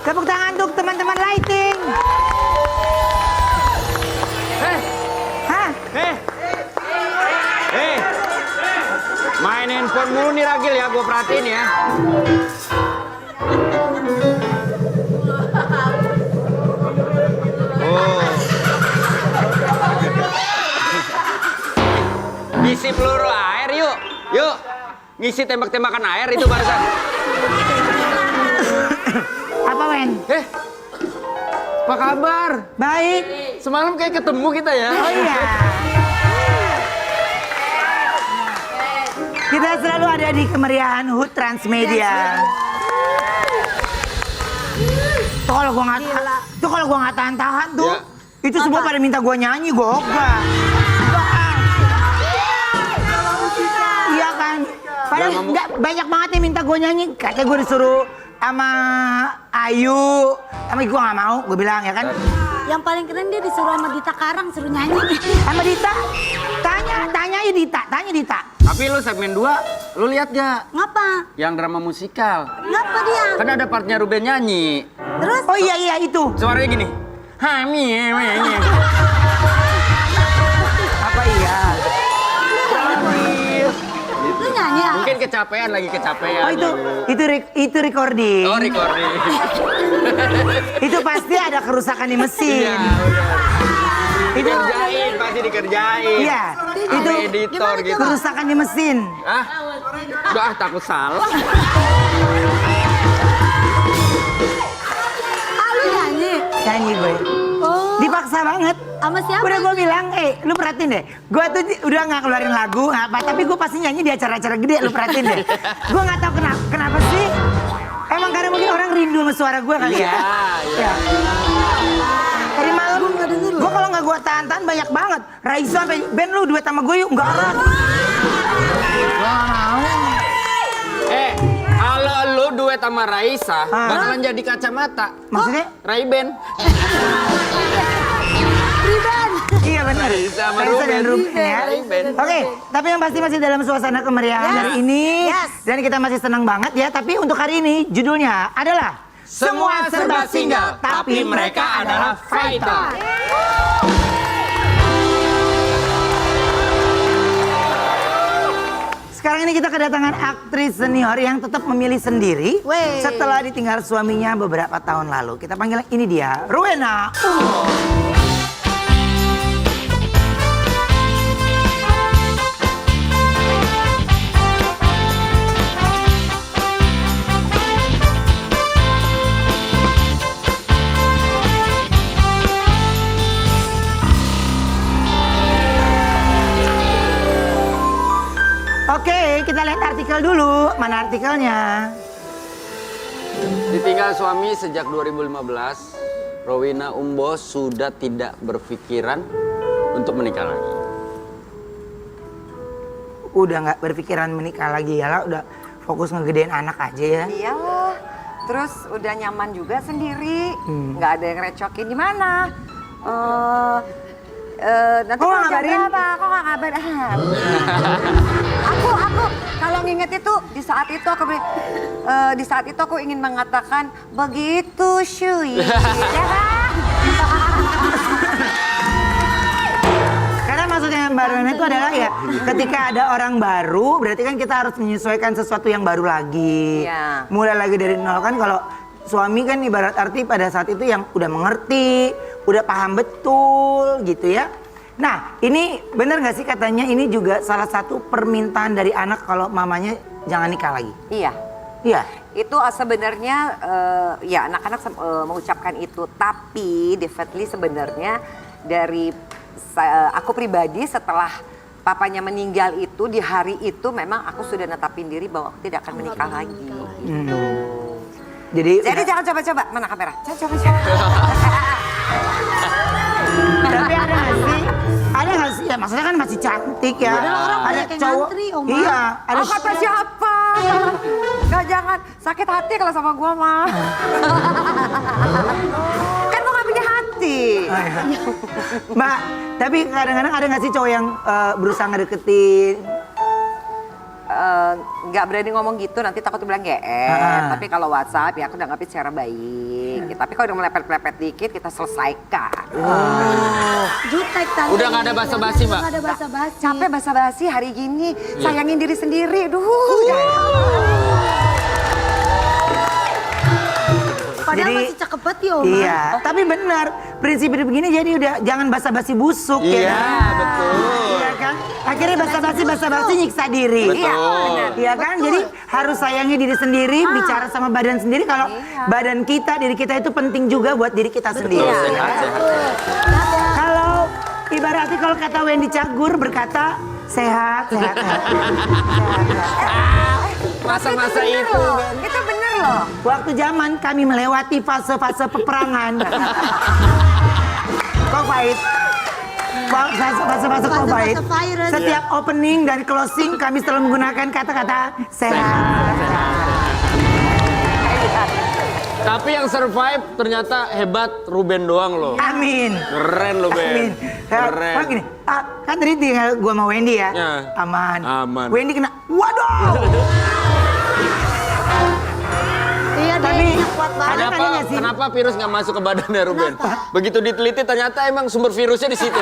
Tepuk tangan untuk teman-teman lighting. Hah? Main handphone mulu nih Ragil ya, gue perhatiin ya. Oh. Ngisi peluru air yuk. Yuk. Ngisi tembak-tembakan air itu barusan. Apa, Wen? Apa kabar? Baik. Semalam kayak ketemu kita ya. Oh iya. Kita selalu ada di kemeriahan HUT Transmedia. Tuh kalau gua nggak tahan-tahan tuh, Ya. itu semua pada minta gua nyanyi, gua ogah. Iya kan? Padahal banyak banget yang minta gua nyanyi. Katanya gua disuruh sama Ayu, sama gua nggak mau, gua bilang ya kan. Yang paling keren dia disuruh sama Dita Karang suruh nyanyi. Sama Dita, tanya aja Dita, tanya Dita. Tapi lu segmen 2, lu lihat gak? Ngapa? Yang drama musikal. Ngapa dia? Kan ada partnya Ruben nyanyi. Terus? Oh iya itu. Suaranya gini. Apa iya? Lu nyanyi ya? Mungkin kecapean, lagi kecapean. Oh itu recording. Oh, recording. Itu pasti ada kerusakan di mesin. Iya, Itu dikerjain, pasti dikerjain. iya, Sama itu editor gitu. kerusakan di mesin. Ah, udah takut salah. Ah, lu nyanyi? Nyanyi gue. Oh. Dipaksa banget. Sama siapa? Udah gue bilang, lu perhatiin deh. Gue tuh udah nggak keluarin lagu, nggak apa. Tapi gue pasti nyanyi di acara-acara gede. Lu perhatiin deh. Gue nggak tahu kenapa sih. Emang karena mungkin orang rindu sama suara gue kali ya. Iya. Dari malam gue kalau nggak gue tahan-tahan banyak banget. Raisa sampai Ben lu duet sama gue yuk, nggak arah. Gue nggak mau. Kalau lu duet sama Raisa, bakalan jadi kacamata. Maksudnya? Ray-Ban. Iya benar. Raisa sama Raisa dan Ruben. Ruben ya. Ray-Ban. Oke, tapi yang pasti masih dalam suasana kemeriahan hari ini. Yes. Dan kita masih senang banget ya. Tapi untuk hari ini judulnya adalah Semua serba single, tapi mereka adalah fighter. Sekarang ini kita kedatangan aktris senior yang tetap memilih sendiri Wey. setelah ditinggal suaminya beberapa tahun lalu. Kita panggil ini dia, Rowena Unggul. Oke, kita lihat artikel dulu. Mana artikelnya? Ditinggal suami sejak 2015, Rowena Umbo sudah tidak berpikiran untuk menikah lagi. Udah nggak berpikiran menikah lagi ya lah, udah fokus ngegedein anak aja ya. Iyalah, terus udah nyaman juga sendiri, nggak ada yang recokin di mana. Nanti Kok kalau nggak jam ngabarin? berapa? Kok nggak kabarin? Aku kalau nginget itu di saat itu aku ingin mengatakan begitu Shui. Ya kan? Karena maksudnya Mbak Rowena itu adalah ya ketika ada orang baru berarti kan kita harus menyesuaikan sesuatu yang baru lagi. Iya. Mulai lagi dari nol kan. Kalau suami kan ibarat arti pada saat itu yang udah mengerti, udah paham betul gitu ya. Nah ini bener gak sih katanya ini juga salah satu permintaan dari anak kalau mamanya jangan nikah lagi? Iya. Iya. Itu sebenarnya ya anak-anak mengucapkan itu, tapi definitely sebenarnya dari aku pribadi setelah papanya meninggal itu di hari itu memang aku sudah netapin diri bahwa aku tidak akan menikah lagi. Gitu. Jadi Jangan coba-coba, mana kamera? Jangan coba-coba. tapi ada gak sih? Ada gak sih? Ya maksudnya kan masih cantik ya. Orang Ada banyak yang cowok. ngantri, Oma. Iya. Ada Kata siapa? Gak, jangan sakit hati kalau sama gua mah. Kan gua gak punya hati. Oh, iya. Mbak, tapi kadang-kadang ada gak sih cowok yang berusaha ngedeketin? nggak berani ngomong gitu, nanti takut bilang GR. Tapi kalau WhatsApp ya aku nanggapin secara baik. Tapi kalau udah melepet-lepet dikit kita selesaikan. Jutek tante. Udah nggak ada basa-basi, Mbak? Nggak ada basa-basi. Capek basa-basi hari gini, sayangin diri sendiri. Padahal Jadi- masih cakep banget ya, Oma. Iya, tapi benar. Prinsip hidup begini jadi udah jangan basa-basi busuk ya. Iya, betul. Iya kan? Akhirnya basa-basi nyiksa diri. Betul. Iya kan? Jadi harus sayangi diri sendiri, bicara sama badan sendiri kalau badan kita, diri kita itu penting juga buat diri kita sendiri. Sehat-sehat. Kalau ibaratnya kalau kata Wendy Cagur berkata sehat. Masa-masa itu kan. Itu bener loh. Waktu zaman kami melewati fase-fase peperangan. Covid. Fase-fase Covid. Fase-fase virus. Setiap opening dan closing kami selalu menggunakan kata-kata sehat. Tapi yang survive ternyata hebat Ruben doang loh. Amin. Keren lo Amin. Ben. Keren. Gini, kan tadi tinggal gua sama Wendy ya. Ya. Aman. Aman. Wendy kena, waduh. Iya, Tapi dia kuat banget. ada nanya sih. Kenapa virus nggak masuk ke badannya Ruben? Begitu diteliti ternyata emang sumber virusnya di situ.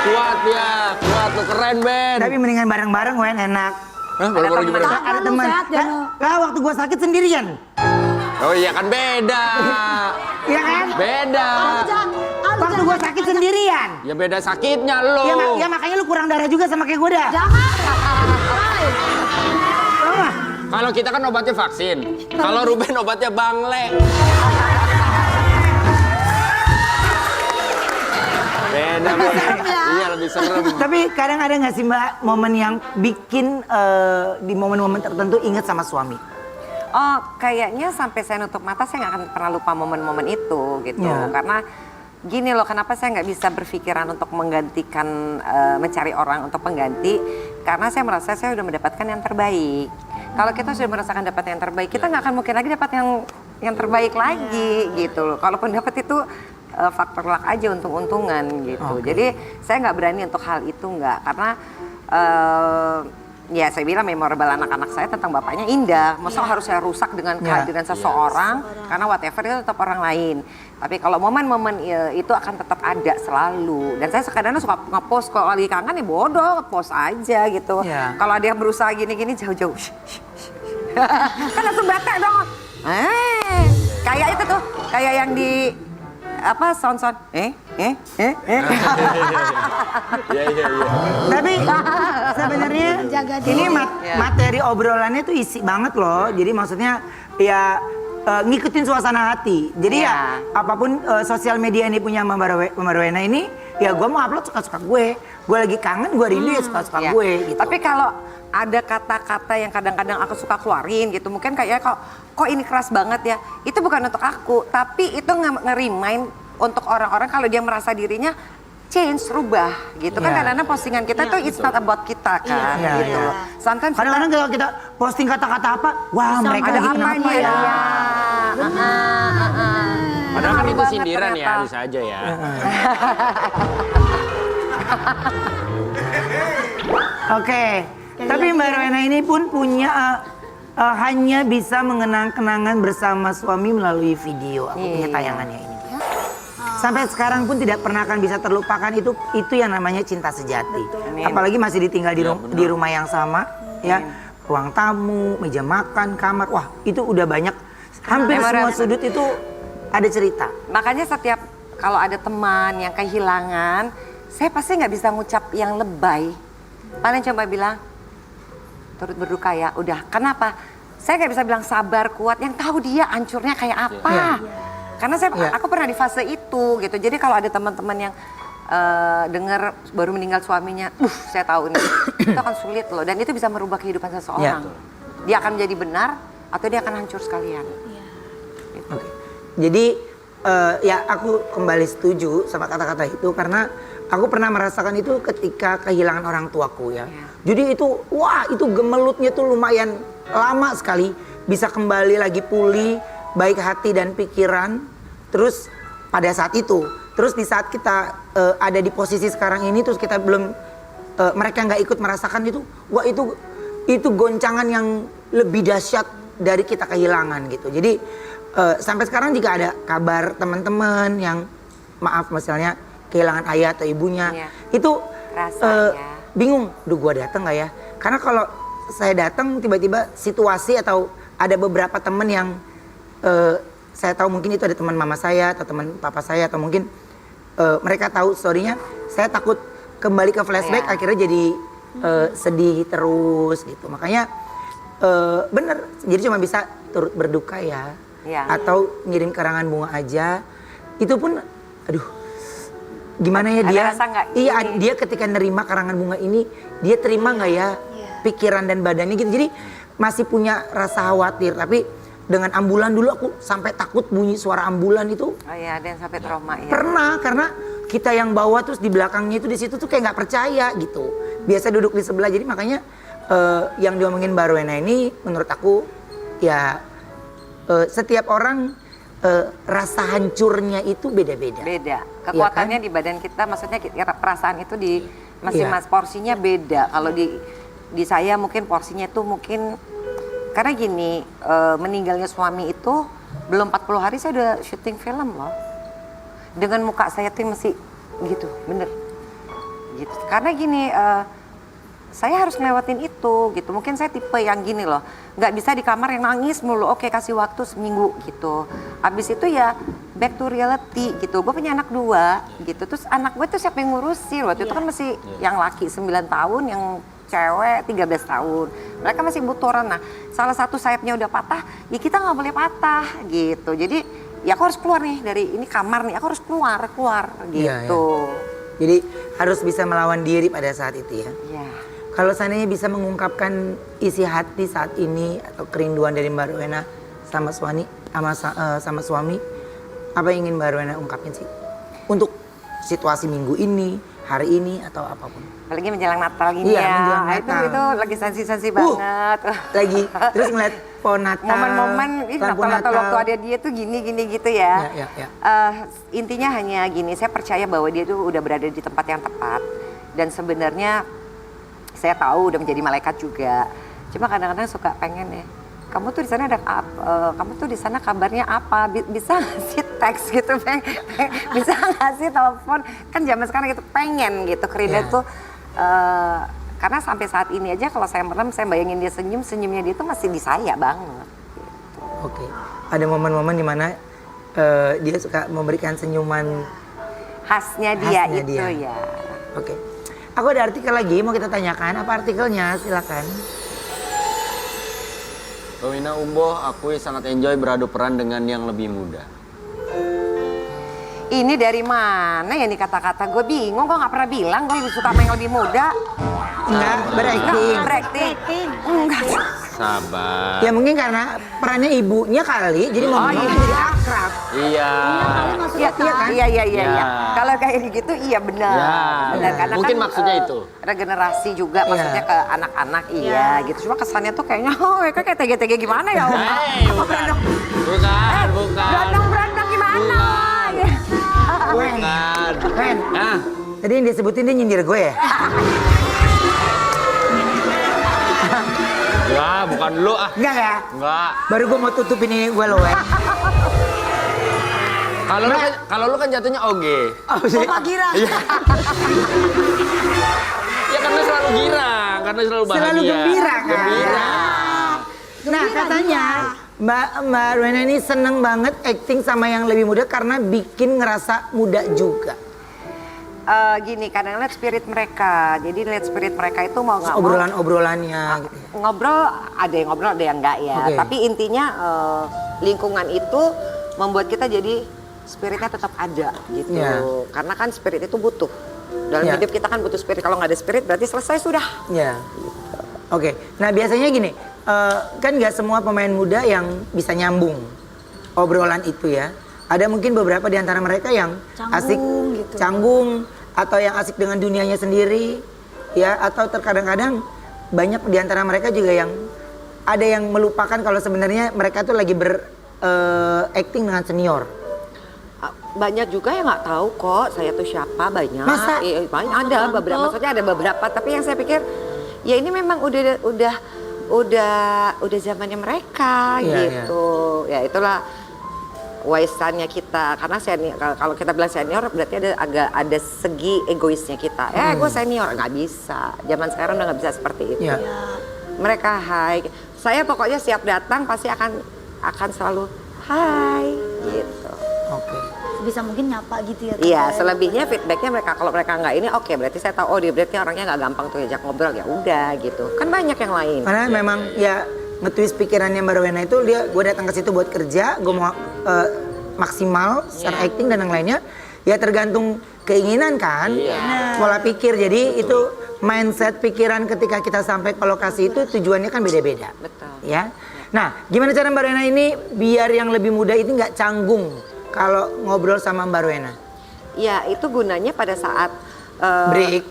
Kuat ya, kuat lo keren Ben. Tapi mendingan bareng-bareng Wen enak. Hah, baru-baru gimana? temen. Ada teman. Sehat ya, no? Lah waktu gua sakit sendirian. Oh iya kan beda. Iya kan? Beda. Waktu gua sakit sendirian. Ya beda sakitnya lo. Ya makanya lu kurang darah juga sama kayak gua dah. Jangan. Tau nggak? Kalau kita kan obatnya vaksin. Kalau Ruben obatnya bangle. Beda, beda. serem ya? Iya lebih serem. Tapi kadang ada nggak sih Mbak momen yang bikin di momen-momen tertentu ingat sama suami? Oh, kayaknya sampai saya nutup mata saya nggak akan pernah lupa momen-momen itu gitu. Ya. Karena gini loh, kenapa saya nggak bisa berpikiran untuk menggantikan, mencari orang untuk pengganti? Karena saya merasa saya sudah mendapatkan yang terbaik. Kalau kita sudah merasakan dapat yang terbaik, kita nggak akan mungkin lagi dapat yang terbaik lagi gitu loh. Kalaupun dapat itu faktor luck aja, untung-untungan gitu. Jadi saya nggak berani untuk hal itu nggak, karena ya saya bilang memorable anak-anak saya tentang bapaknya indah. Masa harus saya rusak dengan kehadiran seseorang, karena whatever itu tetap orang lain. Tapi kalau momen-momen itu akan tetap ada selalu. Dan saya kadang-kadang suka nge-post kalau lagi kangen ya bodoh, post aja gitu. Iya. Kalau ada yang berusaha gini-gini jauh-jauh. Kan langsung batak dong. Kayak itu tuh, kayak yang di apa sound-sound Iya, iya, iya. Tapi sebenarnya Jaga ini diri. materi obrolannya tuh isi banget loh. Jadi maksudnya ya ngikutin suasana hati. Jadi ya apapun sosial media ini punya Mbak Rowena ini, ya gue mau upload suka-suka gue. Gue lagi kangen, gue rindu ya suka-suka Iya. gue gitu. Tapi kalau ada kata-kata yang kadang-kadang aku suka keluarin gitu, mungkin kayak kok ini keras banget ya. Itu bukan untuk aku, tapi itu nge-remind untuk orang-orang kalau dia merasa dirinya change, rubah gitu kan. Iya. Kadang-kadang postingan kita tuh it's not about kita kan Iya, gitu. iya. Sometimes Kadang-kadang kalau kita posting kata-kata apa, wah mereka ada lagi apa kenapa nih ya? Padahal kan itu banget sindiran ya, ternyata. bisa aja ya. Oke, tapi Mbak Rowena ini pun punya hanya bisa mengenang kenangan bersama suami melalui video. Aku punya tayangannya ini. Sampai sekarang pun tidak pernah akan bisa terlupakan, itu yang namanya cinta sejati. Apalagi masih ditinggal di rumah yang sama, ya. Ruang tamu, meja makan, kamar, wah itu udah banyak. Hampir semua sudut itu ada cerita. Makanya setiap kalau ada teman yang kehilangan, saya pasti nggak bisa ngucap yang lebay. Paling coba bilang, turut berduka ya, udah. Kenapa? Saya nggak bisa bilang sabar, kuat, yang tahu dia hancurnya kayak apa. Iya. Karena aku pernah di fase itu gitu. Jadi kalau ada teman-teman yang dengar baru meninggal suaminya, saya tahu ini itu akan sulit loh. Dan itu bisa merubah kehidupan seseorang. Dia akan menjadi benar atau dia akan hancur sekalian. Oke. Jadi ya aku kembali setuju sama kata-kata itu karena aku pernah merasakan itu ketika kehilangan orang tuaku ya. Jadi itu wah itu gemelutnya tuh lumayan lama sekali bisa kembali lagi pulih baik hati dan pikiran. Terus pada saat itu, terus di saat kita ada di posisi sekarang ini terus kita belum mereka nggak ikut merasakan itu, wah itu goncangan yang lebih dahsyat dari kita kehilangan gitu. Jadi sampai sekarang jika ada kabar teman-teman yang maaf misalnya kehilangan ayah atau ibunya, itu bingung, duh gua datang nggak ya? Karena kalau saya datang tiba-tiba situasi atau ada beberapa teman yang saya tahu mungkin itu ada teman mama saya atau teman papa saya atau mungkin mereka tahu story-nya, saya takut kembali ke flashback akhirnya jadi sedih terus gitu. Makanya bener, jadi cuma bisa turut berduka ya. Atau ngirim karangan bunga aja. Itu pun aduh gimana ya dia? Iya, dia ketika nerima karangan bunga ini, dia terima nggak ya pikiran dan badannya gitu. Jadi masih punya rasa khawatir, tapi dengan ambulan dulu aku sampai takut bunyi suara ambulan itu. Oh iya, dan sampai trauma ya. Pernah, karena kita yang bawa terus di belakangnya itu di situ tuh kayak nggak percaya gitu. Biasa duduk di sebelah, jadi makanya yang diomongin Mbak Rowena ini menurut aku ya setiap orang rasa hancurnya itu beda-beda. Beda. Kekuatannya di badan kita, maksudnya perasaan itu di masing-masing porsinya beda. Kalau di saya mungkin porsinya itu mungkin karena gini, meninggalnya suami itu belum 40 hari saya udah syuting film loh. Dengan muka saya tuh masih gitu, bener. Gitu. Karena gini, saya harus ngelewatin itu gitu. Mungkin saya tipe yang gini loh, nggak bisa di kamar yang nangis mulu. Oke, kasih waktu seminggu gitu. Abis itu ya back to reality gitu. Gue punya anak 2 gitu. Terus anak gue tuh siapa yang ngurusin? Waktu itu kan masih yang laki 9 tahun, yang cewek 13 tahun. Mereka masih butuh orang. Nah, salah satu sayapnya udah patah, ya kita nggak boleh patah gitu. Jadi ya aku harus keluar nih dari ini kamar nih. Aku harus keluar gitu. Jadi harus bisa melawan diri pada saat itu ya. Kalau seandainya bisa mengungkapkan isi hati saat ini atau kerinduan dari Mbak Rowena sama suami, apa yang ingin Mbak Rowena ungkapin sih? Untuk situasi minggu ini, hari ini atau apapun. Apalagi menjelang Natal gini menjelang Natal. Itu lagi sensi-sensi banget. Lagi terus ngeliat pohon Natal. Momen-momen Natal waktu ada dia tuh gini gitu ya. Intinya hanya gini, saya percaya bahwa dia tuh udah berada di tempat yang tepat. Dan sebenarnya saya tahu udah menjadi malaikat juga. Cuma kadang-kadang suka pengen ya, kamu tuh di sana ada kamu tuh di sana kabarnya apa? Bisa nggak sih teks gitu, bisa nggak sih telepon? Kan zaman sekarang gitu pengen gitu kerinduan tuh. Karena sampai saat ini aja kalau saya merem, saya bayangin dia senyumnya dia tuh masih di saya banget. Gitu. Oke, ada momen-momen dimana dia suka memberikan senyuman khasnya dia. Ya. Oke. Aku ada artikel lagi mau kita tanyakan, apa artikelnya? Silakan. Rowena Umboh akui sangat enjoy beradu peran dengan yang lebih muda. Ini dari mana ya nih kata-kata? Gue bingung, gue nggak pernah bilang gue lebih suka sama yang lebih muda. Enggak, berakting. Enggak. Sabar. Ya mungkin karena perannya ibunya kali, jadi jadi akrab. Iya. Iya. Kalau kayak gitu iya benar. Benar, karena mungkin kan, maksudnya itu. Regenerasi juga maksudnya ke anak-anak gitu. Cuma kesannya tuh kayaknya mereka kayak tege-tege gimana ya? Bukan. Berandang gimana? Bukan. Ren, tadi yang disebutin dia nyindir gue ya? Wah, bukan lu ah. Enggak ya? Enggak. Baru gue mau tutupin ini gue loh, Wen. Kalau lu kan jatuhnya oge. Bapak Gira. Ya karena selalu girang, karena selalu bahagia. Selalu gembira kan? Gembira. Nah katanya Mbak Rowena ini seneng banget acting sama yang lebih muda karena bikin ngerasa muda juga. Gini, kadang lihat spirit mereka. Jadi lihat spirit mereka itu mau nggak mau. Obrolannya gitu ya. Ngobrol, ada yang ngobrol, ada yang enggak ya. Okay. Tapi intinya lingkungan itu membuat kita jadi spiritnya tetap ada gitu. Yeah. Karena kan spirit itu butuh. Dalam hidup kita kan butuh spirit. Kalau nggak ada spirit berarti selesai sudah. Ya. Oke. Nah biasanya gini, kan nggak semua pemain muda yang bisa nyambung obrolan itu ya. Ada mungkin beberapa di antara mereka yang canggung atau yang asik dengan dunianya sendiri, ya. Atau terkadang-kadang banyak di antara mereka juga yang ada yang melupakan kalau sebenarnya mereka tuh lagi acting dengan senior. banyak juga yang nggak tahu kok saya tuh siapa, banyak. Masa? Banyak, ada beberapa, maksudnya ada beberapa. Tapi yang saya pikir ya ini memang udah zamannya mereka Iya, gitu. Ya itulah waisannya kita, karena senior, kalau kita bilang senior berarti ada segi egoisnya kita. Gue senior, nggak bisa. Zaman sekarang udah nggak bisa seperti itu. Iya. Mereka hai, saya pokoknya siap datang pasti akan selalu hai gitu. Oke. Bisa mungkin nyapa gitu ya. Iya, selebihnya feedbacknya mereka, kalau mereka nggak ini oke, berarti saya tahu, oh dia berarti orangnya nggak gampang tuh diajak ngobrol, ya udah gitu. Kan banyak yang lain. Karena memang ya nge-twist pikirannya Mbak Rowena itu, gue datang ke situ buat kerja, gue mau maksimal secara acting dan yang lainnya. Ya tergantung keinginan kan, pola pikir. Jadi itu mindset pikiran ketika kita sampai ke lokasi itu tujuannya kan beda-beda. Betul. Ya. Nah, gimana cara Mbak Rowena ini biar yang lebih muda itu nggak canggung kalau ngobrol sama Mbak Rowena? Ya itu gunanya pada saat Break.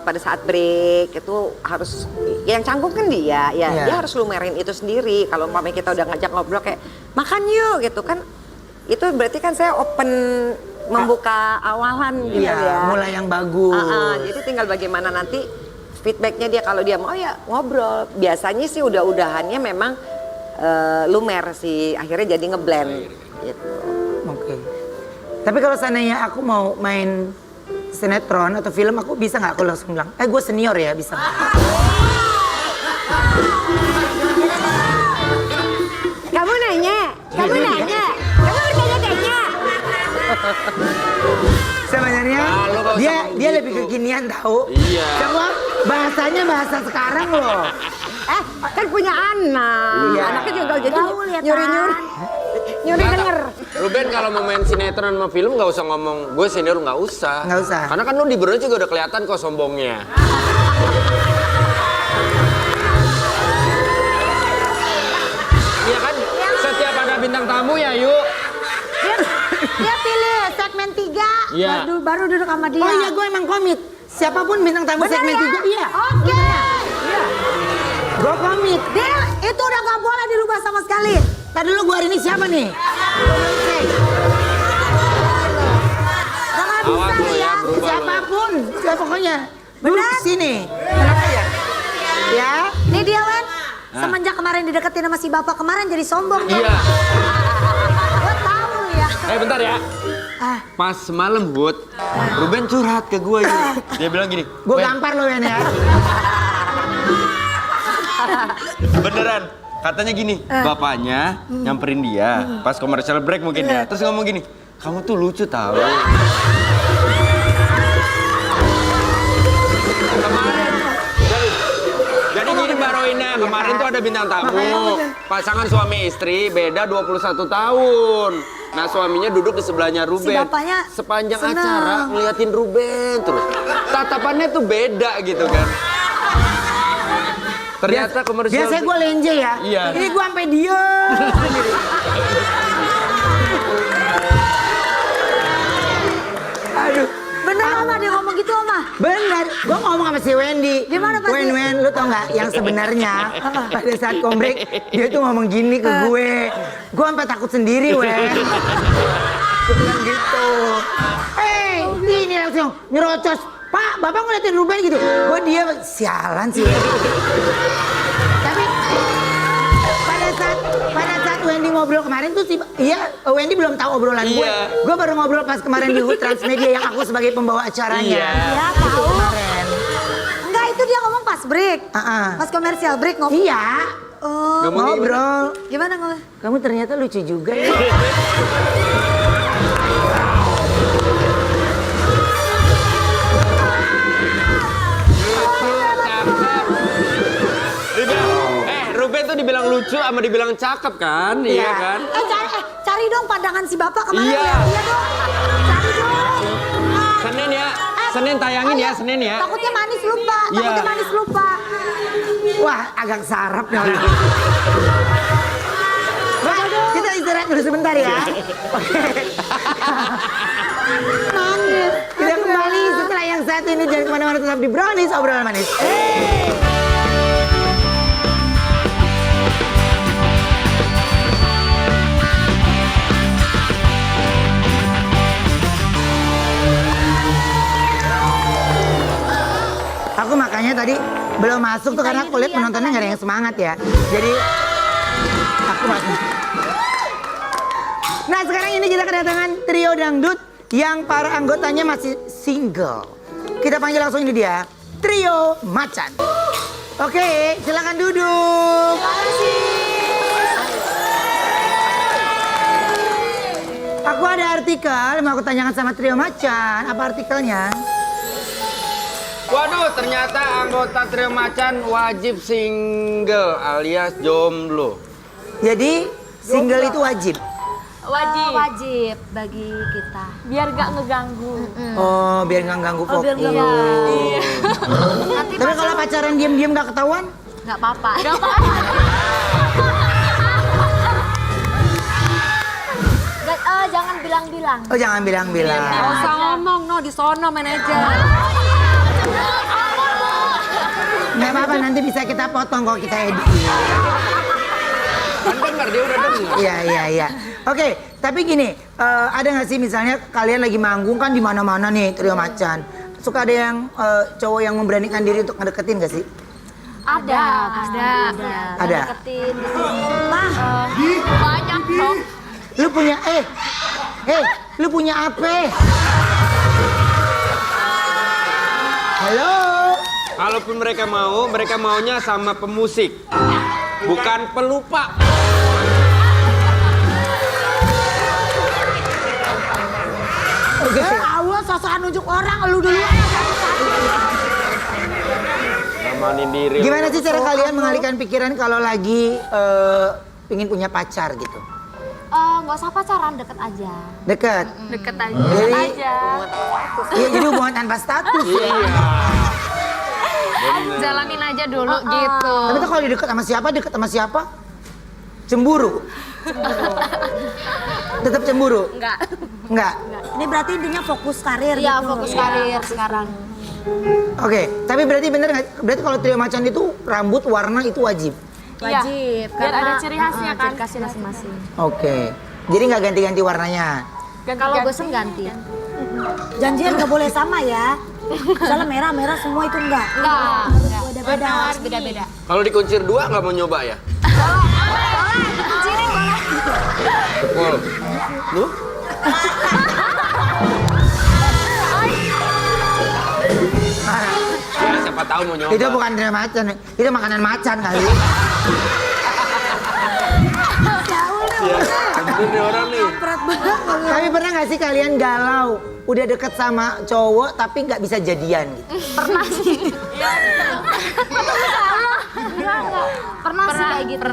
Pada saat break itu harus, yang canggung kan dia, ya Iya. dia harus lumerin itu sendiri. Kalau umpamanya kita udah ngajak ngobrol kayak makan yuk gitu kan, itu berarti kan saya open membuka awalan gitu Iya, ya. mulai yang bagus. Jadi tinggal bagaimana nanti feedbacknya dia, kalau dia mau ya ngobrol. Biasanya sih udahannya memang lumer sih, akhirnya jadi ngeblend gitu. Oke. Tapi kalau seandainya aku mau main sinetron atau film, aku bisa nggak aku langsung bilang, gue senior ya, bisa nggak? Kamu nanya. Kamu bertanya-tanya. Sebenarnya Lu nggak usah dia ngomong lebih gitu. kekinian tahu. Iya. Semua bahasanya bahasa sekarang loh. Kan punya anak, Iya. anaknya juga jadi Gaul ya, nyuri-nyuri. Nyuri Nggak, denger. Ruben kalau mau main sinetron sama film nggak usah ngomong gue senior, nggak usah. Nggak usah. Karena kan lu di Brunei juga udah kelihatan kok sombongnya. Iya kan? Setiap ada bintang tamu ya yuk. Dia pilih segmen 3, Iya. baru duduk sama dia. Oh iya, gue emang komit. Siapapun bintang tamu Bener segmen ya? 3, iya. Oke. Gue komit. Dia itu udah gak boleh dirubah sama sekali. Tadi dulu gue hari ini siapa nih? Gak bisa Awas lo nih ya, berubah lo. Siapapun, siapa pokoknya. Dulu Bener? sini. Kenapa ya? Ya. Nih dia Wen, semenjak kemarin dideketin sama si bapak kemarin jadi sombong. Iya. Gue tahu ya. Bentar ya. Pas malam Bud, Ruben curhat ke gue ini. Dia bilang gini, Gue gampar lo ya. beneran. Katanya gini, bapaknya nyamperin dia pas commercial break mungkin ya. Terus ngomong gini, kamu tuh lucu tau. Kemarin, jadi gini Mbak Roina, kemarin tuh ada bintang tamu. Pasangan suami istri beda 21 tahun. Nah suaminya duduk di sebelahnya Ruben. Si bapaknya sepanjang seneng. acara ngeliatin Ruben terus. Tatapannya tuh beda gitu kan. Ternyata komersial. Biasanya gue lenje ya. Iya. Ini gue sampai diem. Aduh. Bener Oma dia ngomong gitu Oma. Bener, gue ngomong sama si Wendy. Gimana, Pak? Wen, lu tau gak yang sebenarnya pada saat kombrek dia tuh ngomong gini ke gue. Gue sampai takut sendiri, Wen. Gue bilang gitu. Ini langsung nyerocos. Pak, bapak ngeliatin Ruben gitu. Gue dia sialan sih. Tapi pada saat Wendy ngobrol kemarin tuh Wendy belum tahu obrolan gue. Iya. Gue baru ngobrol pas kemarin di HUT Transmedia yang aku sebagai pembawa acaranya. Iya. Ya Itu tahu. kemarin. Enggak itu dia ngomong pas break. Pas komersial break ngomong. Iya. Oh. Ngomong Ngobrol. Gimana ngomong? Kamu ternyata lucu juga ya. Ruben tuh dibilang lucu sama dibilang cakep kan? Iya kan? Cari dong pandangan si bapak kemarin. Iya. Iya dong. Cari dong. Senin ya, Senin tayangin ya, Senin ya. Takutnya manis lupa. Iya. Takutnya manis lupa. Wah, agak sarap nih orang. Wah, kita istirahat dulu sebentar ya. Oke. Nangis. Kita kembali setelah yang satu ini. Jangan kemana-mana, tetap di Brownies Obrolan Manis. Belum masuk tuh karena aku lihat penontonnya nggak ada yang semangat ya. Jadi aku masuk. Nah sekarang ini kita kedatangan trio dangdut yang para anggotanya masih single. Kita panggil langsung ini dia, Trio Macan. Oke, silakan duduk. Aku ada artikel, mau aku tanyakan sama Trio Macan. Apa artikelnya? Waduh, ternyata anggota Trio Macan wajib single alias jomblo. Jadi single itu wajib. Wajib bagi kita. Biar gak ngeganggu. Oh, biar nggak ganggu fokus. biar nggak ganggu. Nanti Tapi kalau pacaran diam-diam nggak ketahuan? nggak apa-apa. Jangan bilang-bilang. Oh, jangan bilang-bilang. Gak usah ngomong, no di sono manajer. Nggak apa-apa, nanti bisa kita potong kalau kita edit. Kan denger, dia udah denger. Iya. Oke, tapi gini, ada nggak sih misalnya kalian lagi manggung kan di mana-mana nih Trio Macan. Suka ada yang cowok yang memberanikan diri untuk ngedeketin nggak sih? Ada. Ada. Deketin. Banyak dong. Lu punya lu punya apa? Halo? Kalaupun mereka maunya sama pemusik. Bukan pelupa. Awas sosokan nunjuk orang, lu dulu. Amanin diri. Gimana sih cara kalian mengalihkan pikiran kalau lagi ingin punya pacar gitu? Nggak usah pacaran, deket aja. Deket? Deket aja. Jadi, aja. iya, jadi hubungan tanpa status. Iya. Jalanin aja dulu gitu. Tapi tuh kalau deket sama siapa? Cemburu. Tetap cemburu? Enggak. Ini berarti intinya fokus karir. Iya, fokus karir sekarang. Oke, tapi berarti bener nggak? Berarti kalau Trio Macan itu rambut warna itu wajib? Wajib. Biar ada ciri khasnya kan. Ciri khasnya masing-masing. Oke, jadi nggak ganti-ganti warnanya? Kalau bosen ganti. Janjian nggak boleh sama ya. Misalnya merah-merah semua itu enggak. Beda-beda. Harus beda-beda. Kalau dikuncir dua nggak mau nyoba ya? Wow. Lu? Ya siapa tahu mau nyoba. Itu bukan Trio Macan, itu makanan macan kali. Bener nih orang nih. Tapi pernah nggak sih kalian galau, udah deket sama cowok tapi nggak bisa jadian gitu? Pernah sih. Pernah sih kayak gitu.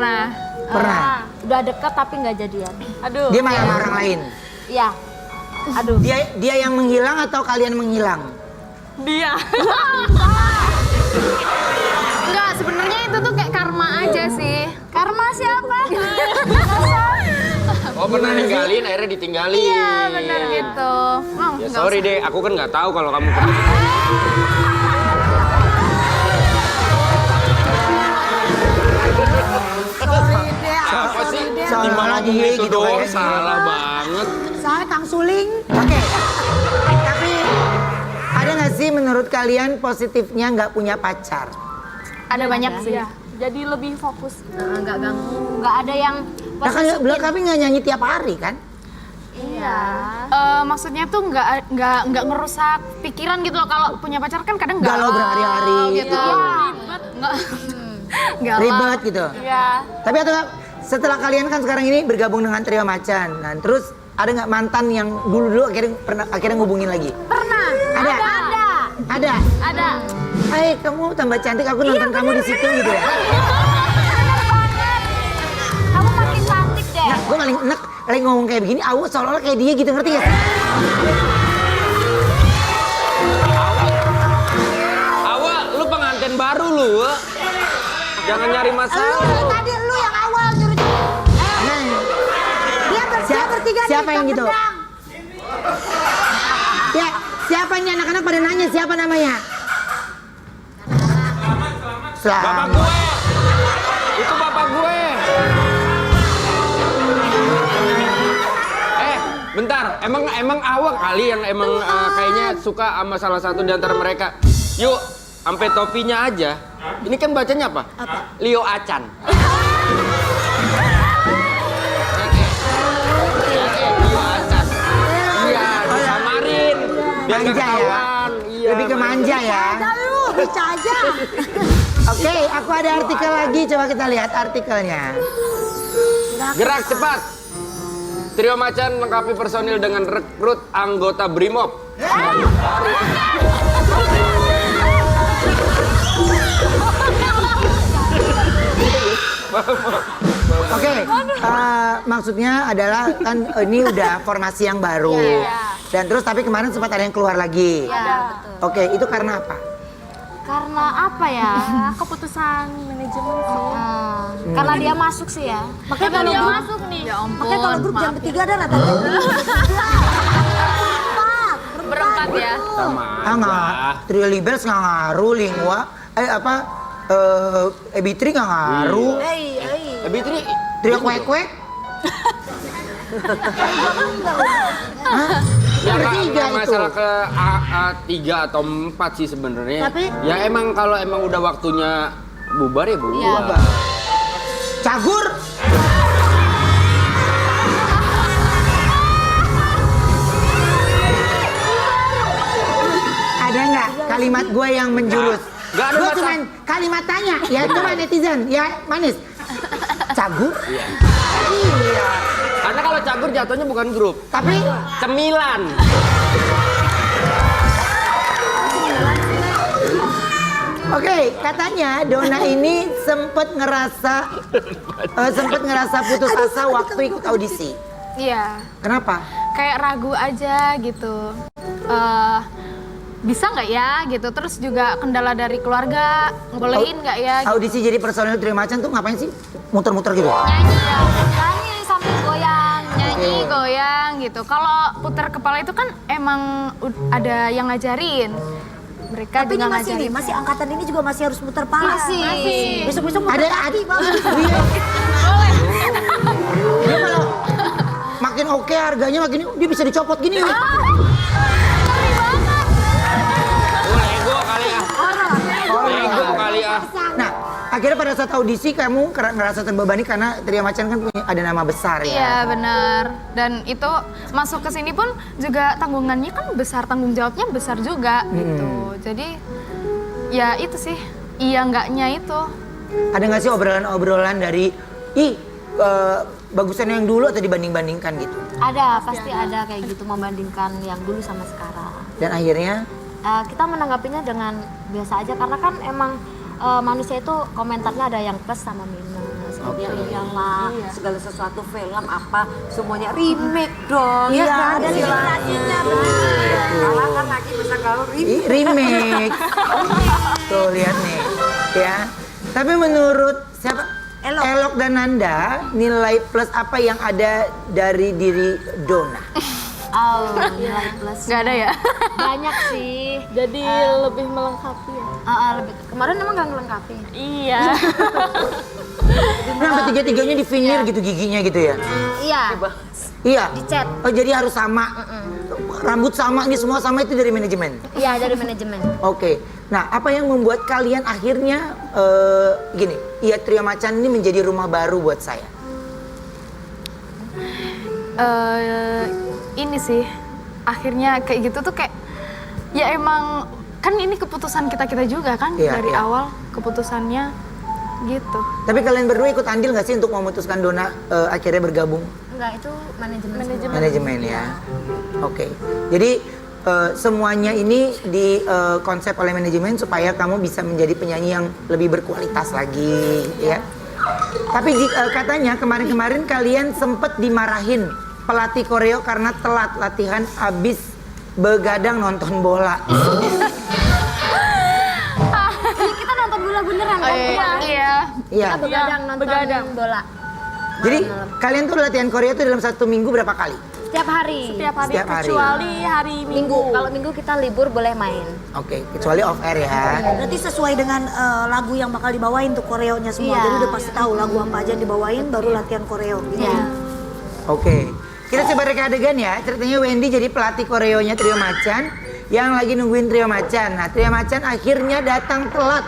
Pernah. Udah deket tapi nggak jadian. Aduh. Dia malah sama orang lain. Iya. Aduh. Dia yang menghilang atau kalian menghilang? Dia. Enggak, sebenarnya itu tuh kayak karma aja sih. Karma siapa? Oh pernah ninggalin, akhirnya ditinggalin. Iya, benar gitu. Ya sorry deh, aku kan nggak tahu kalau kamu pernah. Siapa sih? Salah Dimana lagi gitu gitu doang, kayaknya. salah banget. Saya Kang Suling. Oke. Tapi ada nggak sih menurut kalian positifnya nggak punya pacar? Ada banyak sih. Jadi lebih fokus. Nggak ganggu. Nggak ada yang Nah, kan kami nggak nyanyi tiap hari kan? Iya. Maksudnya tuh nggak ngerusak pikiran gitu loh. Kalau punya pacar kan kadang Galau berhari-hari gitu. Ribet. Nggak Ribet gitu. Iya. Tapi atau nggak, setelah kalian kan sekarang ini bergabung dengan Trio Macan, nah terus ada nggak mantan yang dulu akhirnya ngubungin lagi? Pernah. Ada. Ada. Ada. Hai, kamu tambah cantik, aku nonton kamu di situ gitu ya. Kamu makin cantik deh. Nah, gue paling enak lagi ngomong kayak begini, aku seolah-olah kayak dia gitu, ngerti gak? Awal, lu pengantin baru lu. Jangan nyari masalah. Tadi lu yang awal nyuruh. Nah, Dia bertiga nih, siapa yang Kang gitu? Bedang. Ya, siapa nih anak-anak pada nanya siapa namanya? Bapak Selamat. gue. Itu bapak gue. Bentar, emang awak kali yang emang kayaknya suka sama salah satu di antara mereka. Yuk, sampai topinya aja. Ini kan bacanya apa? Leo Acan. Leo Acan. Iya, disamarin. Biar nggak Manja ya? ketahuan. Iya, Lebih ke manja ya. Ada lu, bisa aja. Oke, aku ada artikel lagi. Coba kita lihat artikelnya. Gerak cepat. Trio Macan lengkapi personil dengan rekrut anggota Brimob. Oke, maksudnya adalah kan ini udah formasi yang baru. Dan terus tapi kemarin sempat ada yang keluar lagi. Iya, betul. Oke, itu karena apa? Karena apa ya? Keputusan manajemen sih. Karena dia masuk sih ya. Makanya Karena kalau dia grup- masuk nih. Ya Makanya kalau grup jam ketiga ada rata berempat ya. Sama Ah nggak, aja. Trio Libers nggak ngaruh, Lingua, Ebitri nggak ngaruh, Bitri, Trio Kwek-Kwek. ya Bertiga nggak itu. masalah ke A3 atau 4 sih sebenarnya. Tapi- ya emang kalau emang udah waktunya bubar ya bubar. Cagur. Ada nggak kalimat gue yang menjurus? Nggak ada Gue masalah. cuman kalimat tanya, ya cuma netizen, ya manis. Cagur? Iya. Karena kalau cagur jatuhnya bukan grup, Tapi cemilan. oke, katanya Donna ini sempat ngerasa putus asa waktu ikut audisi. Iya. Kenapa? Kayak ragu aja gitu. Bisa nggak ya gitu. Terus juga kendala dari keluarga, ngebolehin nggak ya? Gitu. Audisi jadi personel Trio Macan tuh ngapain sih? Muter-muter gitu? Nyanyi sambil goyang, nyanyi goyang gitu. Kalau putar kepala itu kan emang ada yang ngajarin. Mereka Tapi ini juga masih ngajarin. nih, masih angkatan ini juga masih harus muter pala. Masih. Besok-besok muter Ada kaki, Bang. Iya. Dia kalau makin oke harganya makin dia bisa dicopot gini. Oh, ego kali ya. Ego kali ya. Nah, akhirnya pada saat audisi kamu ngerasa terbebani karena Trio Macan kan punya ada nama besar ya. Iya benar. Dan itu masuk ke sini pun juga tanggungannya kan besar, tanggung jawabnya besar juga gitu. Jadi ya itu sih, iya enggaknya itu. Ada nggak sih obrolan-obrolan dari bagusan yang dulu atau dibanding-bandingkan gitu? Ada, pasti ada kayak gitu membandingkan yang dulu sama sekarang. Dan akhirnya Kita menanggapinya dengan biasa aja karena kan emang manusia itu komentarnya ada yang plus sama minus. Ya iyalah, segala sesuatu film apa semuanya remake dong. Iya, ya kan? ada Istilahnya. Kalah kan lagi bisa kalau remake. remake. Tuh lihat nih, ya. Tapi menurut siapa? Elok dan Nanda, nilai plus apa yang ada dari diri Donna? Oh, nilai plus. Nggak ada ya? Banyak sih. Jadi lebih melengkapi ya? Kemarin emang nggak ngelengkapi. Iya. Nah, sampai tiga-tiganya di veneer gitu giginya gitu ya? Iya. Iya. Dicat. Oh jadi harus sama. Rambut sama, ini semua sama itu dari manajemen. Iya dari manajemen. Oke. Nah, apa yang membuat kalian akhirnya gini, iya Trio Macan ini menjadi rumah baru buat saya? Ini sih akhirnya kayak gitu tuh kayak ya emang kan ini keputusan kita juga kan Iya, dari iya. awal keputusannya gitu. Tapi kalian berdua ikut andil nggak sih untuk memutuskan Donna akhirnya bergabung? Enggak, itu manajemen. Manajemen ya. Oke. Jadi semuanya ini di konsep oleh manajemen supaya kamu bisa menjadi penyanyi yang lebih berkualitas lagi, ya. Tapi katanya kemarin-kemarin kalian sempat dimarahin pelatih koreo karena telat latihan abis begadang nonton bola. Kita nonton bola beneran kan? Iya. Iya. Kita begadang nonton bola. Jadi kalian tuh latihan koreo tuh dalam 1 minggu berapa kali? Setiap hari. Setiap hari Setiap hari. kecuali hari Minggu. Kalau minggu kita libur boleh main. Oke, kecuali off air ya. Berarti sesuai dengan lagu yang bakal dibawain tuh koreonya semua. Iya. Jadi udah pasti tahu lagu apa aja yang dibawain baru latihan koreo gitu. Iya. Oke. Kita coba reka adegan ya. Ceritanya Wendy jadi pelatih koreonya Trio Macan. yang lagi nungguin Trio Macan. Nah, Trio Macan akhirnya datang telat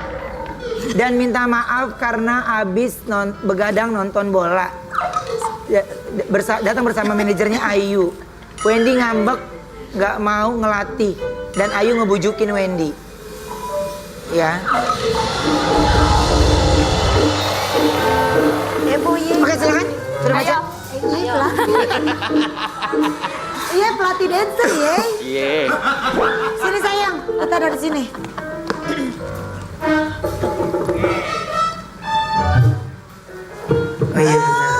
dan minta maaf karena habis begadang nonton bola. Datang bersama manajernya Ayu. Wendy ngambek, nggak mau ngelatih, dan Ayu ngebujukin Wendy. Ya. Bu, iya. Oke, silakan. Trio Macan. Iya pelatih. Iya pelatih dancer ya. Iya. Sini sayang, kita dari sini. Oh iya benar.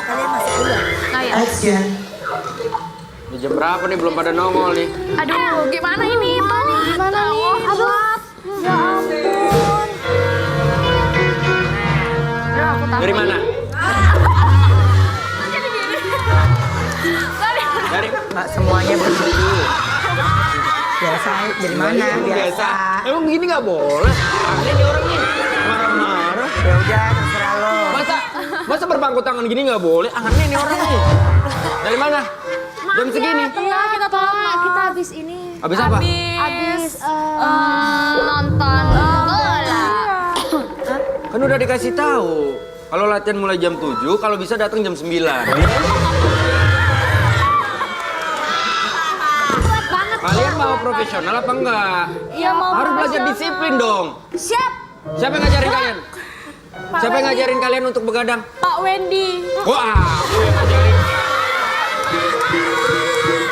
Kalian masih kuliah. Nah ya. Action. Ini jam berapa nih belum pada nongol nih? Aduh, gimana ini itu? Gimana nih? Aduh, ya ampun. Aduh, aku takut. Dari mana? Dari Nggak semuanya begitu. Biasa, dari mana? Biasa. Emang begini nggak boleh? Aneh nih orang nih. Marah-marah. Ya udah, terserah lo. Masa berpangku tangan gini nggak boleh? Aneh nih orang nih. Dari mana? Jam segini. Iya, kita tolong. Kita habis ini. Habis apa? Habis Nonton bola. Kan udah dikasih tahu. Kalau latihan mulai jam 7, kalau bisa datang jam 9. Kalian mau profesional apa enggak? Iya, mau Harus belajar profesional. disiplin dong. Siap, Siapa yang ngajarin kalian? Siapa yang ngajarin kalian untuk begadang? Pak Wendy. Wah, aku yang ngajarin.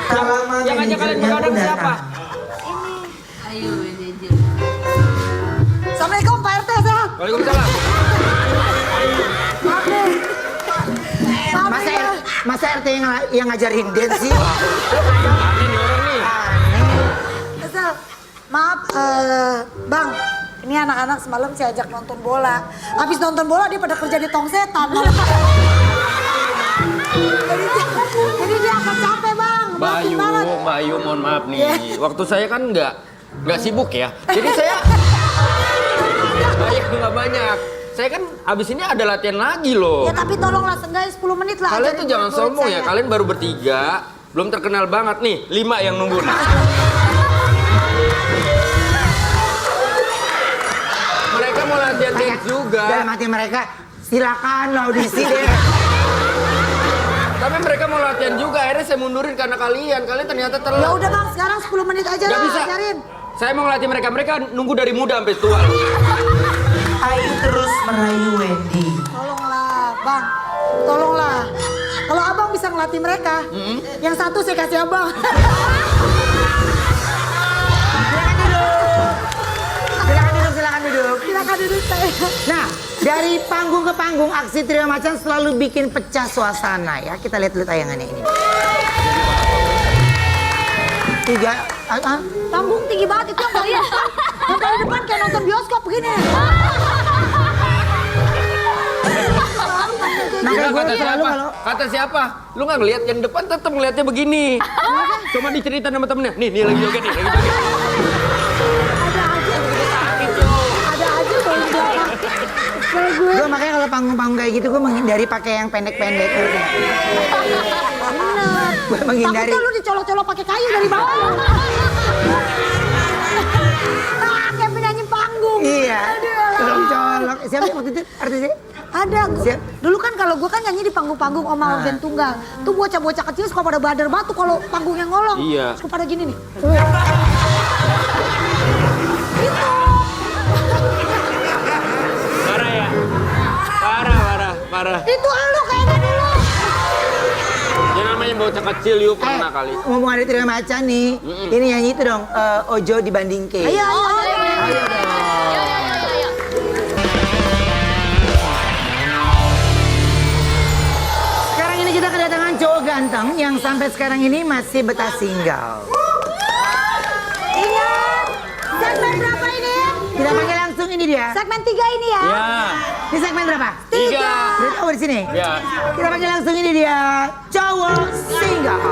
Lama Yang ngajak kalian begadang siapa? Assalamualaikum Pak RT, sehat. Waalaikumsalam. Maaf deh. Maaf Masa, ya. masa RT yang ngajarin dance sih? Aneh nih orang nih. Kesel. Maaf, Bang. Ini anak-anak semalam saya ajak nonton bola. Habis nonton bola dia pada kerja di tong setan. Jadi dia akan capek, Bang. Maafin banget. Mbak Ayu, mohon maaf nih. Waktu saya kan nggak sibuk ya. Jadi saya nggak banyak. Saya kan abis ini ada latihan lagi loh. Ya tapi tolonglah seenggaknya 10 menit lah. Kalian ajarin tuh jangan murid-murid sombong ya. saya. Kalian baru bertiga, belum terkenal banget nih. 5 yang nunggu nih. Mereka mau latihan dance juga. Dalam hati mereka, silakan lo audisi deh. Tapi mereka mau latihan juga. Akhirnya saya mundurin karena kalian. Kalian ternyata Ya telat. udah Bang, sekarang 10 menit aja Gak lah bisa. ajarin. Saya mau ngelatih mereka. Mereka nunggu dari muda sampai tua. Ayu terus merayu Wendy. Tolonglah, Bang. Tolonglah. Kalau Abang bisa ngelatih mereka, yang satu saya kasih Abang. Silakan duduk. Silakan duduk saya. Nah, dari panggung ke panggung, aksi Trio Macan selalu bikin pecah suasana ya. Kita lihat dulu tayangannya ini. Tiga, Panggung tinggi banget itu yang paling depan. Yang paling depan kayak nonton bioskop begini. Makanya gue Kata selalu siapa? kalau Kata siapa? Lu nggak ngeliat yang depan tetep ngeliatnya begini. Coba diceritain sama temennya. Nih lagi joget nih, lagi joget. Ada aja kalau di belakang. Kayak gue. gue makanya kalau panggung-panggung kayak gitu gue menghindari pakai yang pendek-pendek. Bener. Gue menghindari. Takutnya lu dicolok-colok pakai kayu dari bawah. Kayak penyanyi panggung. Iya. Aduh. Colok-colok. Siapa waktu itu artisnya? Ada. Siap. Dulu kan kalau gue kan nyanyi di panggung-panggung Oma Band Tunggal. Tuh bocah-bocah kecil suka pada badar batu kalau panggungnya ngolong. Iya. Suka pada gini nih. Parah ya? Parah. Itu lu kayaknya dulu. Dia namanya bocah kecil yuk pernah kali. Ngomong ada Trio Macan nih. Ini nyanyi itu dong. Ojo dibanding Ke. Ayo. Ayo dong. Sekarang ini kita kedatangan cowok ganteng yang sampai sekarang ini masih betah single. Ingat. Segmen berapa ini? Kita panggil langsung ini dia. Segmen 3 ini ya. Ya. Di segmen berapa? 3. Oh di sini. Ya. Kita panggil langsung ini dia. Cowok single.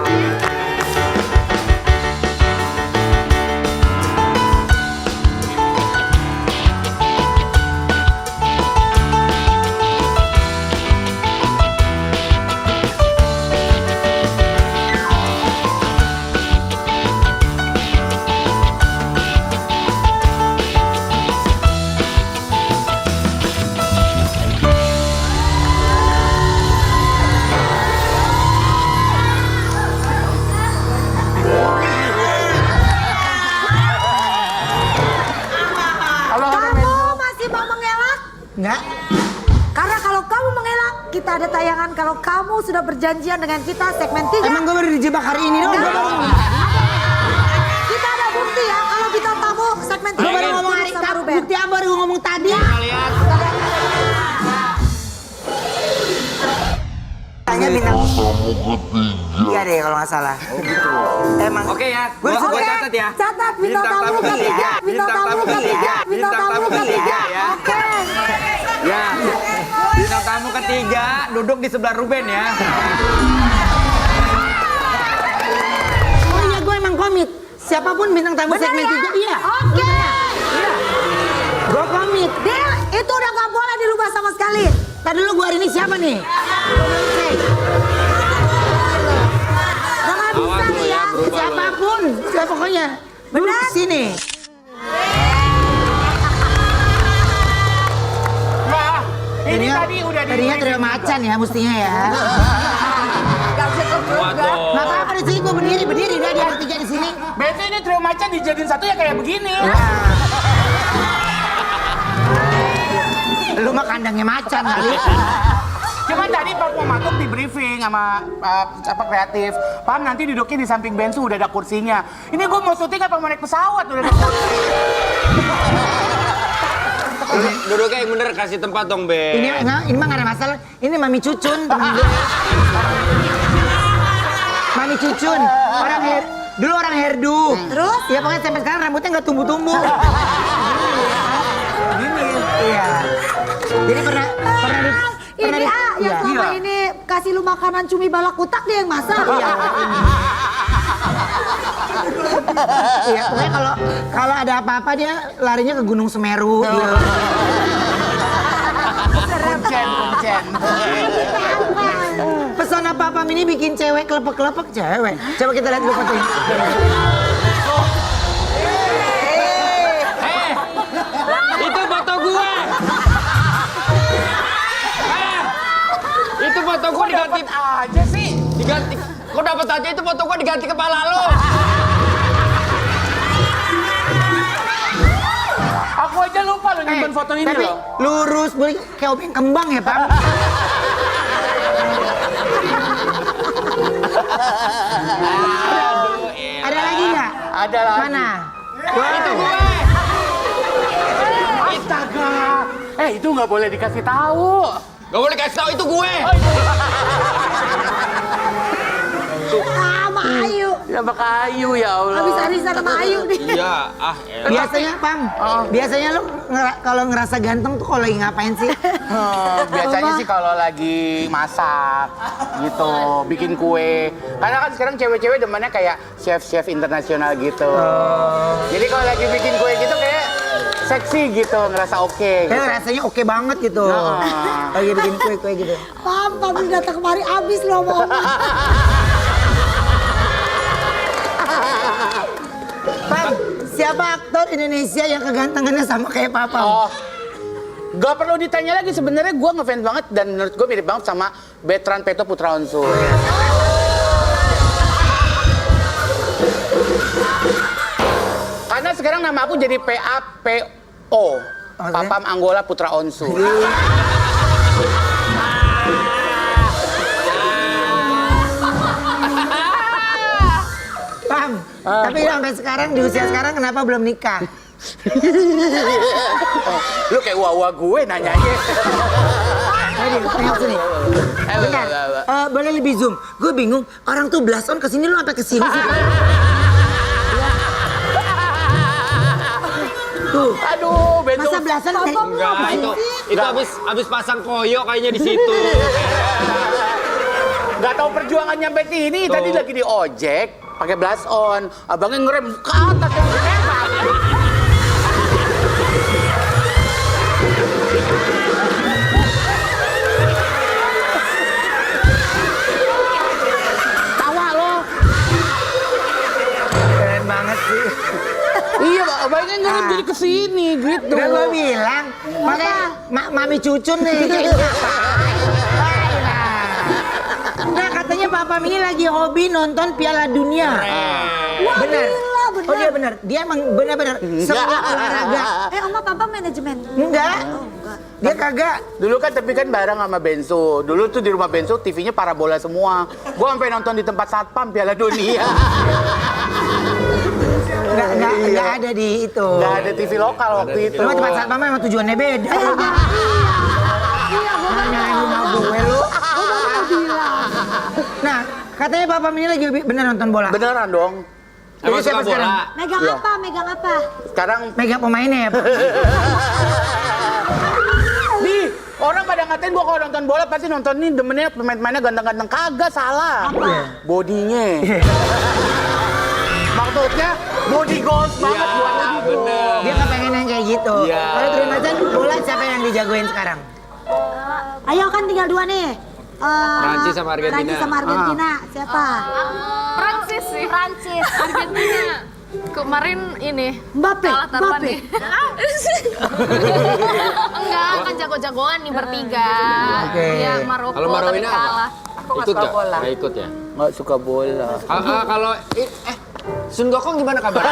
Enggak. Karena kalau kamu mengelak, kita ada tayangan kalau kamu sudah berjanjian dengan kita segmen 3. Emang gue baru dijebak hari ini dong. Kita ada bukti ya kalau kita tamu segmen 3. Gue baru ngomong hari bukti apa baru gue ngomong tadi. Lihat. Tanya bintang. Iya deh kalau nggak salah. Emang. Oke ya, Gue gua suka. catat ya. Catat bintang tamu ketiga. Bintang tamu ketiga. Bintang tamu ketiga. ya. Oke. Ya. Bintang tamu ketiga duduk di sebelah Ruben ya. Oh iya gue emang komit. Siapapun bintang tamu Benar segmen ya? 3 iya. Oke. Gue komit. Deal, itu udah gak boleh dirubah sama sekali. Tadi dulu gue hari ini siapa nih? Gak bisa Awas lu nih ya, ya. berubah lu. Siapapun. Ya pokoknya. Dulu Benar. sini. Nah, ini tadi udah di Tadinya trio macan ya mestinya ya. Waduh. Nggak apa-apa di sini gue berdiri udah dia bertiga di sini. Biasanya ini trio macan dijadiin satu ya kayak begini. Lu mah kandangnya macan kali. Cuma tadi Pak Matuk di briefing sama apa kreatif. Paham nanti duduknya di samping bensu udah ada kursinya. Ini gue mau syuting apa mau naik pesawat udah ada kursi. Duduknya yang bener, kasih tempat dong, Be. Ini mah nggak ada masalah. Ini Mami Cucun temen gue. Mami Cucun, dulu orang hairdo. Terus? Ya pokoknya sampai sekarang rambutnya nggak tumbuh-tumbuh. Gini, iya. Jadi pernah Ini di- yang iya. selama ini kasih lu makanan cumi balak kutak dia yang masak. Iya. Iya, pokoknya kalau ada apa-apa dia larinya ke Gunung Semeru. Gitu. Kuncen. Pesona Papa ini bikin cewek kelepek-kelepek cewek. Coba kita lihat dulu fotonya. Itu foto gue. Itu foto gue diganti Aja sih. diganti. Kok dapat aja itu foto gue diganti kepala lo. Aku aja lupa lo nyimpen foto ini Tapi loh. lurus, boleh kayak obeng kembang ya, Pak. Aduh, Ada lagi nggak? Ada lagi. Mana? itu gue. Astaga. Itu nggak boleh dikasih tahu. Gak boleh kasih tahu itu gue. Sama Ayu. Ya Ayu ya Allah. Habis arisan sama Ayu nih. Iya, Biasanya, Pam, biasanya lu kalau ngerasa ganteng tuh kalau lagi ngapain sih? Biasanya sih kalau lagi masak gitu, bikin kue. Karena kan sekarang cewek-cewek demennya kayak chef-chef internasional gitu. Jadi kalau lagi bikin kue gitu kayak seksi gitu, ngerasa oke. Kayak Gitu. rasanya oke banget gitu. Lagi bikin kue-kue gitu. Pam ini datang kemari abis loh mau. Pam, siapa aktor Indonesia yang kegantengannya sama kayak Papa? Oh, gak perlu ditanya lagi. Sebenarnya gue ngefans banget dan menurut gue mirip banget sama Betran Peto Putra Onsu. Karena sekarang nama aku jadi PAPO, Papam Anggola Putra Onsu. Pam, tapi sampai sekarang di usia sekarang kenapa belum nikah? Lu kayak wawa gue nanyanya. Ayo, tengok sini. Bentar, boleh lebih zoom. Gue bingung, orang tuh blason kesini lu sampai kesini sih. Tuh, Aduh, betul. masa blason kayak... Enggak, itu habis pasang koyo kayaknya di situ. Gak tahu perjuangan nyampe sini. Tuh. Tadi lagi di ojek, pakai blush on. Abangnya ngerem ke atas yang ditembak. Tawa lo. Keren banget sih. Iya, abangnya ngerem jadi kesini gitu. Udah gue bilang, makanya Mami Cucun nih. Nah katanya Papa ini lagi hobi nonton Piala Dunia. Wah, Bener. gila, bener. Oh dia bener. Dia emang bener-bener semua olahraga. Oma Papa manajemen. Enggak. Oh, enggak. Dia kagak. Dulu kan tapi kan bareng sama Bensu. Dulu tuh di rumah Bensu TV-nya parabola semua. Gua sampai nonton di tempat satpam Piala Dunia. Nggak ada di itu. Nggak ada TV lokal waktu itu. Cuma tempat satpam emang tujuannya beda. Nyalain rumah gue lu. Nah, katanya Papa ini lagi bener nonton bola. Beneran dong. Emang Jadi siapa suka bola? Megang Iya. apa? Megang apa? Sekarang Megang pemainnya ya, Pak. nih orang pada ngatain gua kalau nonton bola pasti nonton nih demennya pemain-pemainnya ganteng-ganteng. Kagak, salah. Bodinya. Maksudnya body goals banget buat body goals. Bener. Dia nggak pengen yang kayak gitu. Iya. Kalau terima aja bola siapa yang dijagoin sekarang? Ayo kan tinggal 2 nih. Prancis sama Argentina. Prancis sama Argentina. Siapa? Prancis sih. Prancis. Argentina. Kemarin ini Mbappe. kalah taruhan Mbappe. nih. Enggak, kan jago-jagoan nih bertiga. Oke. Iya, Maroko Kalau tapi Maroina apa? kalah. Aku nggak Ikut suka nggak? bola. Nggak ikut ya? Nggak suka bola. Kalau Sun Gokong gimana kabar?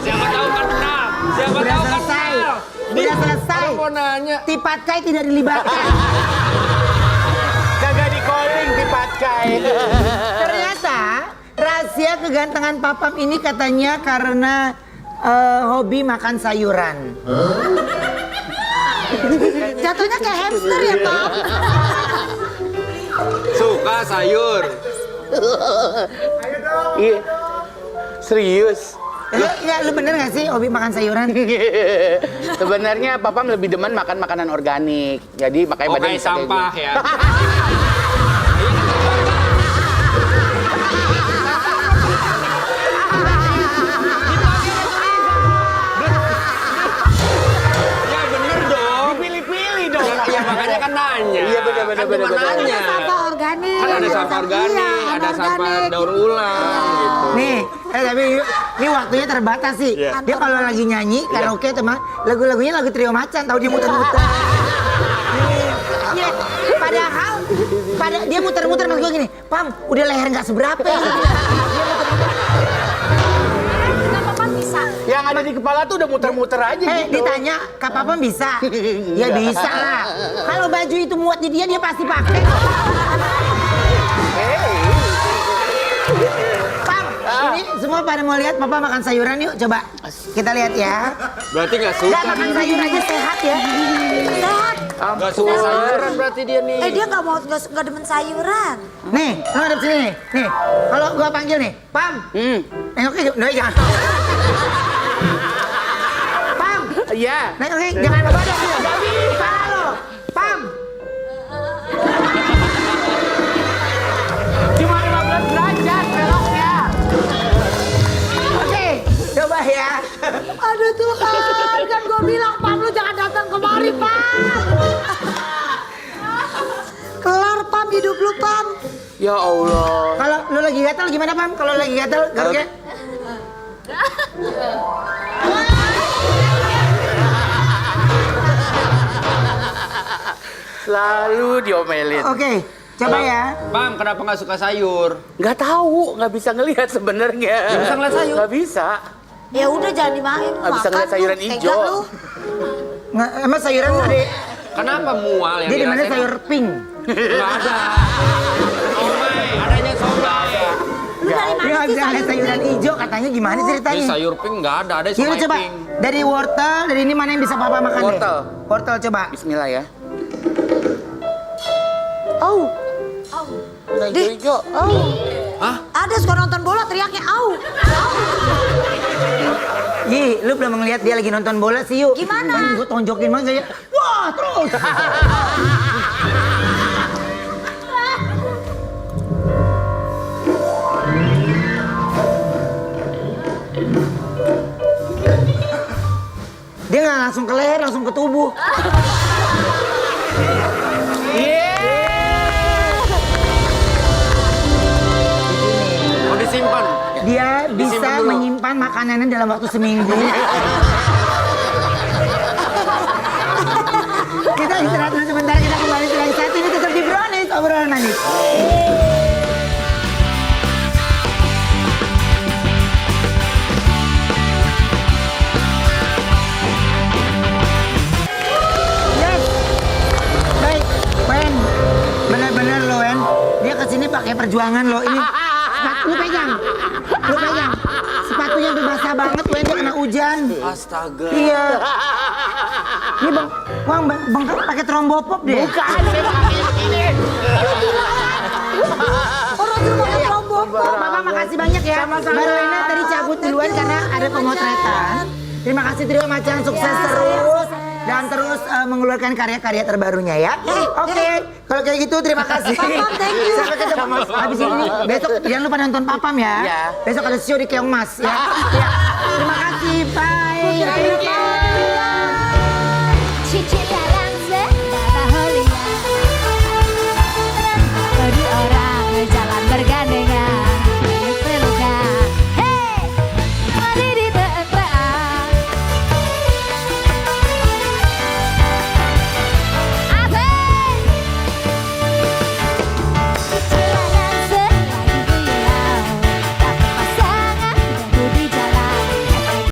Siapa tahu kan kenal? Siapa Udah tahu kan selesai. kenal? Udah selesai. Aku mau nanya. Tipatkai tidak dilibatkan. Kagak di calling di Patkai. Ternyata rahasia kegantengan Papam ini katanya karena hobi makan sayuran. Jatuhnya kayak hamster ya, Pak. Suka sayur. Iya. Serius. Lu bener gak sih hobi makan sayuran? Sebenarnya Papam lebih demen makan makanan organik. Jadi makanya Oh, badan kayak bisa kayak sampah gitu. ya. Ya bener dong. Pilih-pilih dong. Ya makanya kan nanya. Iya, bener, Kan bukan bener. nanya. Sampah organik. Kan ada sampah organik, Iya, ada sampah organik. daur ulang gitu. Nih, tapi ini waktunya terbatas sih. Iya. Dia kalau lagi nyanyi karaoke teman, lagu-lagunya lagu Trio Macan, tahu dia muter-muter. Iya, padahal dia muter-muter mas gue gini, Pam, udah leher nggak seberapa ya. Kenapa Pam bisa? Yang ada di kepala tuh udah muter-muter aja gitu. Ditanya, Kak Papa bisa? Ya bisa lah. Kalau baju itu muat di dia pasti pakai. Pam, ini semua pada mau lihat Papa makan sayuran yuk, coba. Kita lihat ya. Berarti nggak Nggak suka. makan sayur aja sehat ya. Sehat. Nggak suka sayuran berarti dia nih. Dia nggak demen sayuran. Nih, lo ada sini nih. Nih, kalau gua panggil nih, Pam. Nengok ke, jangan. Pam, Iya. nengok ke, jangan ngebodok. Gak bisa lo. Pam. Cuma 15 derajat beloknya. Oke, coba ya. Aduh Tuhan, kan gue bilang Pam lu jangan datang kemari Pam. Kelar Pam, hidup lu Pam. Ya Allah. Kalau lo lagi gatal gimana, Pam? Kalau lagi gatal, garuknya? Selalu diomelin. Oke, coba ya. Pam, kenapa nggak suka sayur? Nggak tahu, nggak bisa ngelihat sebenarnya. Nggak bisa ngeliat sayur? Nggak bisa. Ya udah jangan dimakan, Nggak bisa ngeliat sayuran tega hijau. lu. Nggak, emang sayuran lo deh. Kenapa mual yang Dia di mana dirasain? sayur pink? Nggak ada. Somai, adanya somai. Lu dari Dia mana nggak sih bisa lihat sayuran hijau, katanya gimana Ini ceritanya? sayur pink nggak ada Yaudah somai coba, pink. dari wortel, dari ini mana yang bisa Papa makan deh? Wortel. Wortel coba. Bismillah ya. Au. Udah hijau-hijau. Ada suka nonton bola teriaknya au. Yi, lu belum ngeliat dia lagi nonton bola sih yuk. Gimana? Gue tonjokin banget kayak, wah terus. Dia nggak langsung ke leher, langsung ke tubuh. Mau disimpan. Dia bisa Disimpan dulu. menyimpan makanannya dalam waktu seminggu. Kita istirahat dulu sebentar, kita kembali lagi saat ini tetap di Brownies, obrolan manis. pakai perjuangan loh ini. Lu pegang. Sepatunya tuh basah banget, gue tuh kena hujan. Astaga. Iya. Ini bang pakai trombopop deh. Bukan, saya pakai ini. Orang tuh mau trombopop. Papa makasih banyak ya. Mbak Roina tadi cabut duluan karena ada pemotretan. Terima kasih Trio Macan, sukses terus. Dan terus mengeluarkan karya-karya terbarunya ya. Oke, kalau kayak gitu terima kasih. Papam, thank you. Sampai ketemu. Habis ini besok jangan lupa nonton Papam ya. Iya. Besok ada show di Keong Mas ya. Ya. Terima kasih, bye.